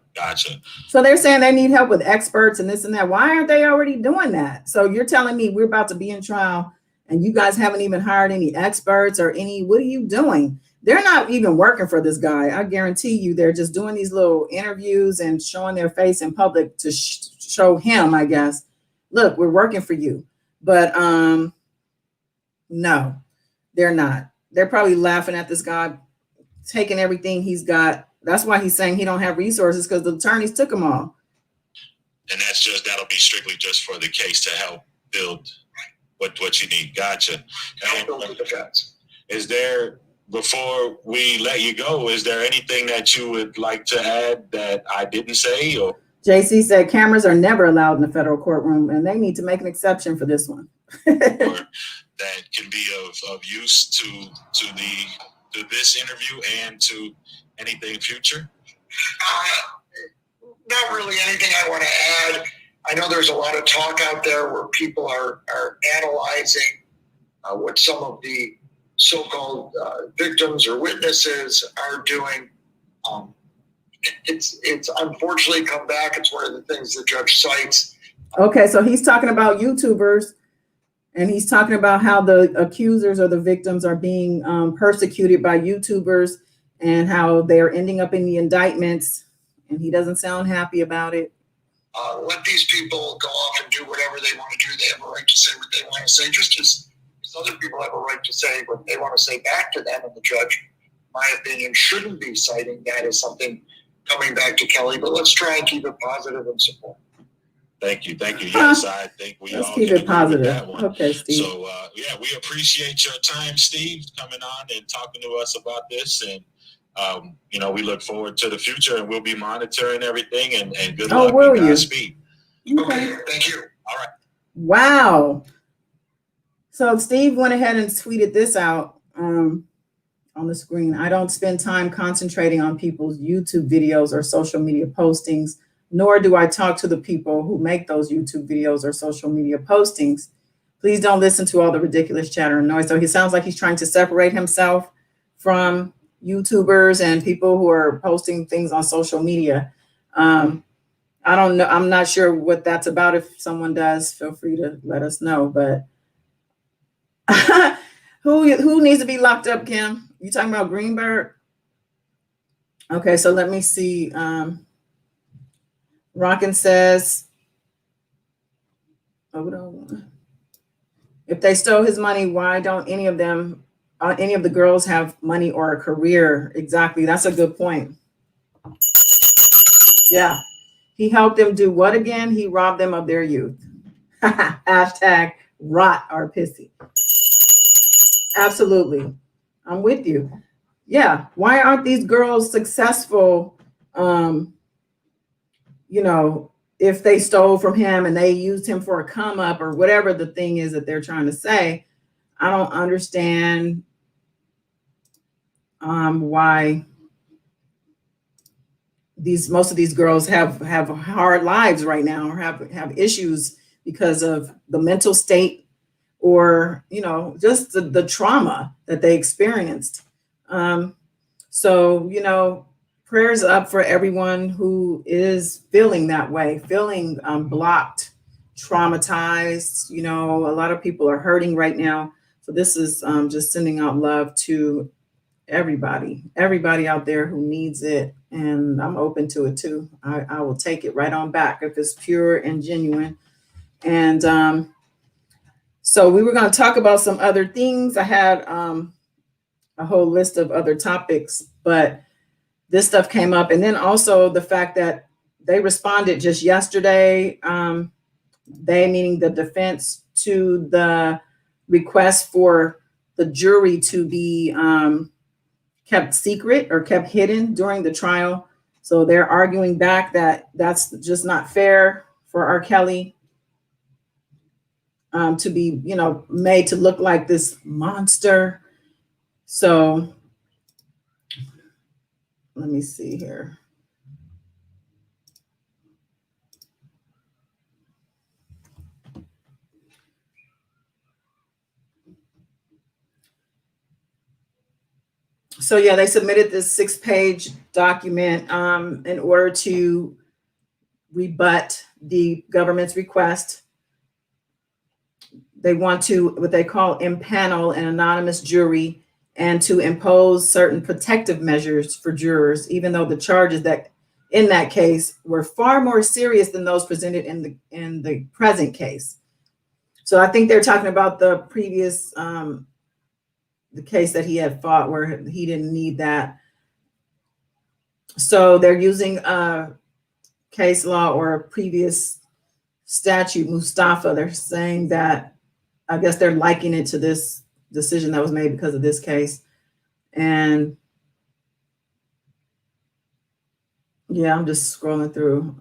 So they're saying they need help with experts and this and that. Why aren't they already doing that? So you're telling me we're about to be in trial and you guys haven't even hired any experts or what are you doing? They're not even working for this guy. I guarantee you they're just doing these little interviews and showing their face in public to show him, I guess, look, we're working for you. But no, they're not. They're probably laughing at this guy, taking everything he's got. That's why he's saying he don't have resources because the attorneys took them all. And that'll be strictly just for the case to help build what you need. Gotcha. Help build the defense. Is there before we let you go, is there anything that you would like to add that I didn't say? Or JC said cameras are never allowed in the federal courtroom, and they need to make an exception for this one. or that can be of use to this interview and to anything future? Not really anything I want to add. I know there's a lot of talk out there where people are analyzing what some of the so-called victims or witnesses are doing. It's unfortunately come back. It's one of the things the judge cites. Okay, so he's talking about YouTubers, and he's talking about how the accusers or the victims are being persecuted by YouTubers and how they're ending up in the indictments, and he doesn't sound happy about it. Let these people go off and do whatever they want to do. They have a right to say what they want to say, just as other people have a right to say what they want to say back to them. And the judge, in my opinion, shouldn't be citing that as something coming back to Kelly. But let's try and keep it positive and support. Thank you. Yes, I think we Let's all keep can it agree positive. with that one. Okay, Steve. So, yeah, we appreciate your time, Steve, coming on and talking to us about this. And, we look forward to the future, and we'll be monitoring everything. And good luck. Will and you? Godspeed. Okay, thank you. All right. Wow. So Steve went ahead and tweeted this out on the screen. I don't spend time concentrating on people's YouTube videos or social media postings, nor do I talk to the people who make those YouTube videos or social media postings. Please don't listen to all the ridiculous chatter and noise. So he sounds like he's trying to separate himself from YouTubers and people who are posting things on social media. I don't know. I'm not sure what that's about. If someone does, feel free to let us know. But who needs to be locked up, Kim? You talking about Greenberg? Okay, so let me see. Rockin says, if they stole his money, why don't any of the girls have money or a career? Exactly. That's a good point. Yeah. He helped them do what again? He robbed them of their youth. Hashtag rot our pissy. Absolutely. I'm with you. Yeah. Why aren't these girls successful? If they stole from him and they used him for a come up or whatever the thing is that they're trying to say, I don't understand why most of these girls have hard lives right now, or have issues because of the mental state, or just the trauma that they experienced. So prayers up for everyone who is feeling that way, feeling blocked, traumatized. A lot of people are hurting right now. So this is just sending out love to everybody out there who needs it. And I'm open to it too. I will take it right on back if it's pure and genuine. And so we were going to talk about some other things. I had a whole list of other topics, but this stuff came up. And then also the fact that they responded just yesterday, they meaning the defense, to the request for the jury to be kept secret or kept hidden during the trial. So they're arguing back that that's just not fair for R. Kelly to be, made to look like this monster. So let me see here. So yeah, they submitted this 6-page document in order to rebut the government's request. They want to, what they call, impanel an anonymous jury and to impose certain protective measures for jurors, even though the charges that in that case were far more serious than those presented in the present case. So I think they're talking about the previous the case that he had fought where he didn't need that. So they're using a case law or a previous statute, Mustafa. They're saying that, I guess they're likening it to this decision that was made because of this case. And yeah, I'm just scrolling through.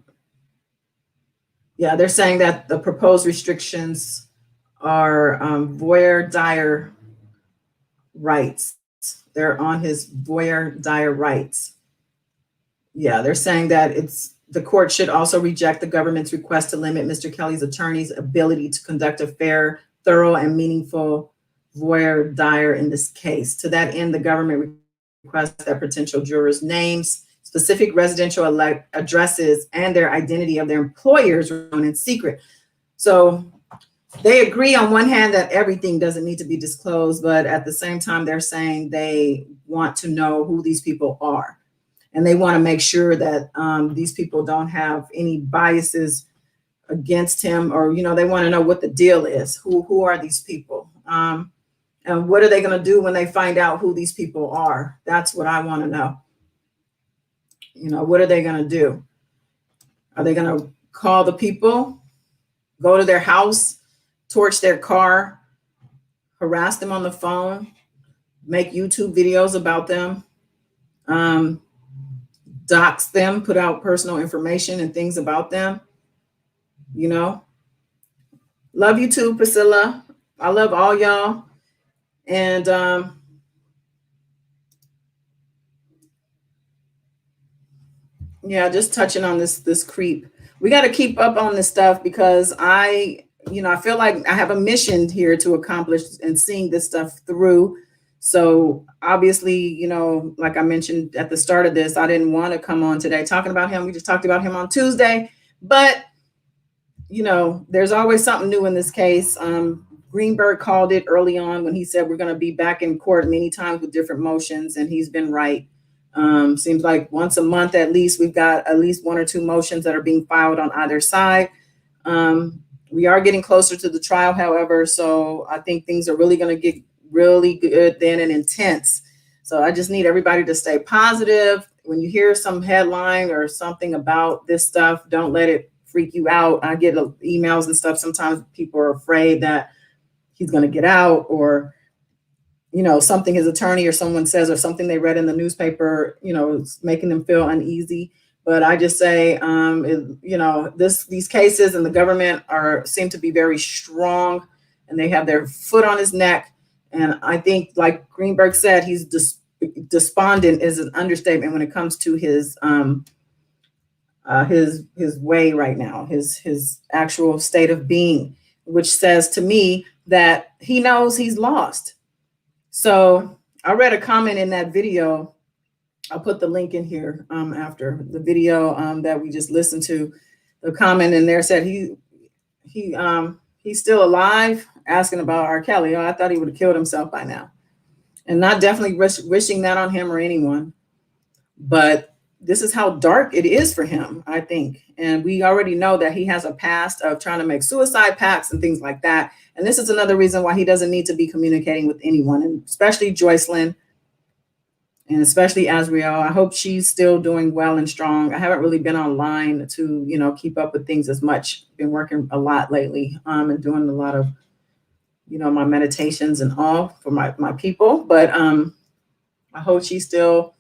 Yeah, they're saying that the proposed restrictions are voyeur dire rights. They're on his voyeur dire rights. Yeah, they're saying that the court should also reject the government's request to limit Mr. Kelly's attorney's ability to conduct a fair, thorough, and meaningful voir dire in this case. To that end, the government requests that potential jurors' names, specific residential addresses, and their identity of their employers remain in secret. So they agree on one hand that everything doesn't need to be disclosed, but at the same time, they're saying they want to know who these people are. And they want to make sure that these people don't have any biases against him, or, they want to know what the deal is. Who are these people? And what are they going to do when they find out who these people are? That's what I want to know. What are they going to do? Are they going to call the people, go to their house, torch their car, harass them on the phone, make YouTube videos about them, dox them, put out personal information and things about them? Love you too, Priscilla. I love all y'all. And yeah, just touching on this creep. We got to keep up on this stuff, because I feel like I have a mission here to accomplish and seeing this stuff through. So obviously, like I mentioned at the start of this, I didn't want to come on today talking about him. We just talked about him on Tuesday, but there's always something new in this case. Greenberg called it early on when he said we're going to be back in court many times with different motions, and he's been right. Seems like once a month at least, we've got at least one or two motions that are being filed on either side. We are getting closer to the trial, however, so I think things are really going to get really good then and intense. So I just need everybody to stay positive. When you hear some headline or something about this stuff, don't let it freak you out. I get emails and stuff. Sometimes people are afraid that he's going to get out, or something his attorney or someone says, or something they read in the newspaper, it's making them feel uneasy. But I just say, these cases and the government seem to be very strong, and they have their foot on his neck. And I think, like Greenberg said, he's despondent is an understatement when it comes to his way right now, his actual state of being, which says to me that he knows he's lost. So I read a comment in that video. I'll put the link in here after the video that we just listened to. The comment in there said he's still alive, asking about R. Kelly. Oh, I thought he would have killed himself by now. And not definitely wishing that on him or anyone. But this is how dark it is for him, I think. And we already know that he has a past of trying to make suicide pacts and things like that. And this is another reason why he doesn't need to be communicating with anyone, and especially Joycelyn, and especially Azriel. I hope she's still doing well and strong. I haven't really been online to, keep up with things as much. Been working a lot lately and doing a lot of, my meditations and all for my people. But I hope she's still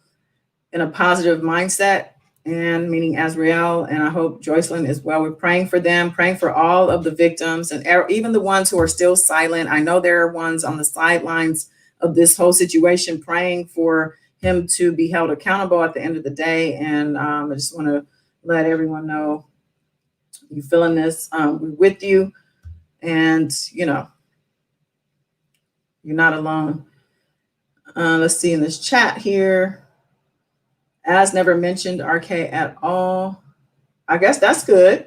in a positive mindset, and meaning Azriel, and I hope Joycelyn as well. We're praying for them, praying for all of the victims, and even the ones who are still silent. I know there are ones on the sidelines of this whole situation praying for him to be held accountable at the end of the day. And I just want to let everyone know, you feeling this, we're with you, and you're not alone. Let's see in this chat here. As never mentioned RK at all. I guess that's good.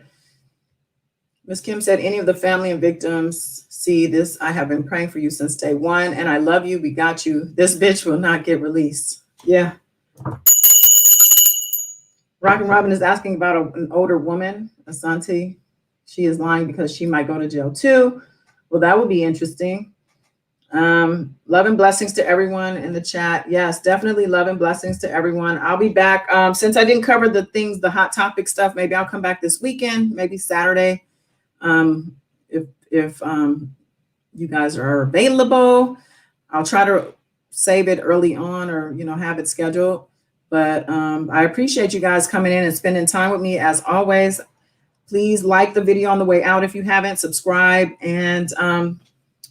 Ms. Kim said, any of the family and victims see this, I have been praying for you since day one, and I love you. We got you. This bitch will not get released. Yeah. Rockin' Robin is asking about an older woman, Asante. She is lying because she might go to jail too. Well, that would be interesting. Love and blessings to everyone in the chat. Yes, definitely love and blessings to everyone. I'll be back. Since I didn't cover the hot topic stuff, maybe I'll come back this weekend, maybe Saturday. If you guys are available, I'll try to save it early on or, have it scheduled. But I appreciate you guys coming in and spending time with me as always. Please like the video on the way out if you haven't, subscribe, and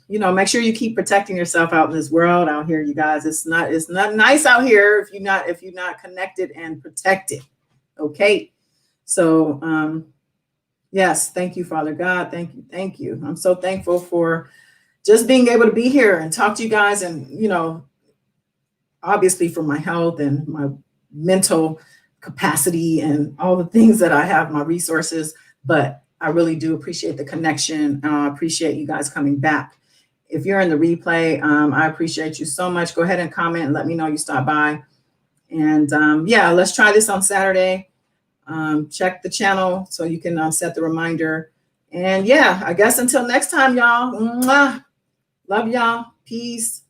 make sure you keep protecting yourself out in this world out here, you guys. It's not nice out here if you're not connected and protected. Okay. So yes, thank you, Father God. Thank you. I'm so thankful for just being able to be here and talk to you guys, and obviously for my health and my mental capacity and all the things that I have, my resources. But I really do appreciate the connection. I appreciate you guys coming back. If you're in the replay, I appreciate you so much. Go ahead and comment and let me know you stopped by. And yeah, let's try this on Saturday. Check the channel so you can set the reminder. And yeah, I guess until next time, y'all. Mwah. Love y'all. Peace.